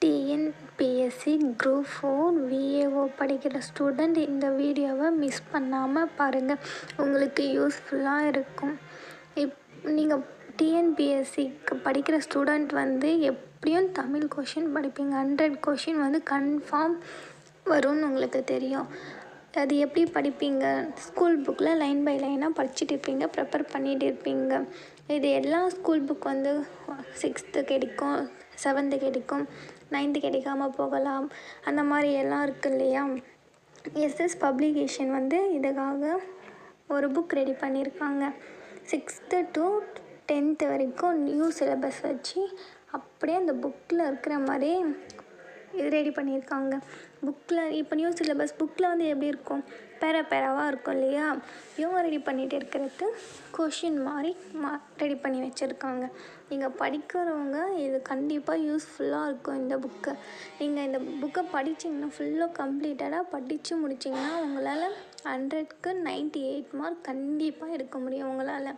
TNPSC group 4 VAO படிக்கிற student இந்த வீடியோவை மிஸ் பண்ணாமல் பாருங்கள். உங்களுக்கு யூஸ்ஃபுல்லாக இருக்கும். நீங்கள் டிஎன்பிஎஸ்சிக்கு படிக்கிற ஸ்டூடெண்ட் வந்து எப்படியும் தமிழ் கொஷின் படிப்பீங்க. 100 கொஷின் வந்து கன்ஃபார்ம் வரும்னு உங்களுக்கு தெரியும். அது எப்படி படிப்பீங்க? ஸ்கூல் புக்கில் லைன் பை லைனாக படிச்சுட்டு இருப்பீங்க, ப்ரிப்பேர் பண்ணிகிட்டு இருப்பீங்க. இது எல்லா ஸ்கூல் புக் வந்து 6th கிடைக்கும், 7th கிடைக்கும், 9th கிடைக்காமல் போகலாம். அந்த மாதிரி எல்லாம் இருக்குது இல்லையா? எஸ்எஸ் பப்ளிகேஷன் வந்து இதுக்காக ஒரு புக் ரெடி பண்ணியிருக்காங்க. 6th to 10th வரைக்கும் நியூ சிலபஸ் வச்சு அப்படியே அந்த புக்கில் இருக்கிற மாதிரி இது ரெடி பண்ணியிருக்காங்க. புக்கில் இப்போ நியூ சிலபஸ் புக்கில் வந்து எப்படி இருக்கும்? பேராவாக இருக்கும் இல்லையா? இவங்க ரெடி பண்ணிகிட்டு இருக்கிறது கொஷின் மாதிரி ரெடி பண்ணி வச்சுருக்காங்க. நீங்கள் படிக்கிறவங்க இது கண்டிப்பாக யூஸ்ஃபுல்லாக இருக்கும். இந்த புக்கை நீங்கள் இந்த புக்கை படிச்சிங்கன்னா ஃபுல்லாக கம்ப்ளீட்டடாக படித்து முடிச்சிங்கன்னா உங்களால் 100க்கு 98 மார்க் கண்டிப்பாக எடுக்க முடியும். உங்களால்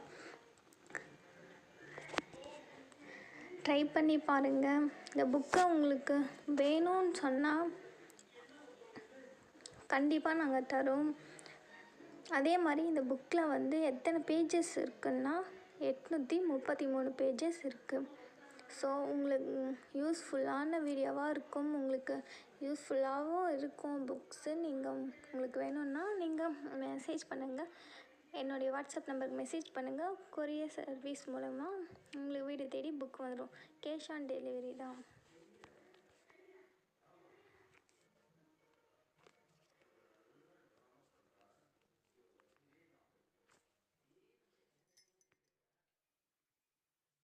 ட்ரை பண்ணி பாருங்கள். இந்த புக்கை உங்களுக்கு வேணும்னு சொன்னால் கண்டிப்பாக நாங்கள் தரோம். அதே மாதிரி இந்த புக்கில் வந்து எத்தனை பேஜஸ் இருக்குன்னா 833 பேஜஸ் இருக்குது. ஸோ உங்களுக்கு யூஸ்ஃபுல்லான வீடியோவாக இருக்கும். உங்களுக்கு யூஸ்ஃபுல்லாகவும் இருக்கும் புக்ஸு. உங்களுக்கு வேணும்னா நீங்கள் மெசேஜ் பண்ணுங்கள். என்னுடைய வாட்ஸ்அப் நம்பருக்கு மெசேஜ் பண்ணுங்கள். கொரியர் சர்வீஸ் மூலமாக உங்களுக்கு வீடு தேடி புக் வந்துடும். கேஷ் ஆன் டெலிவரி தான்.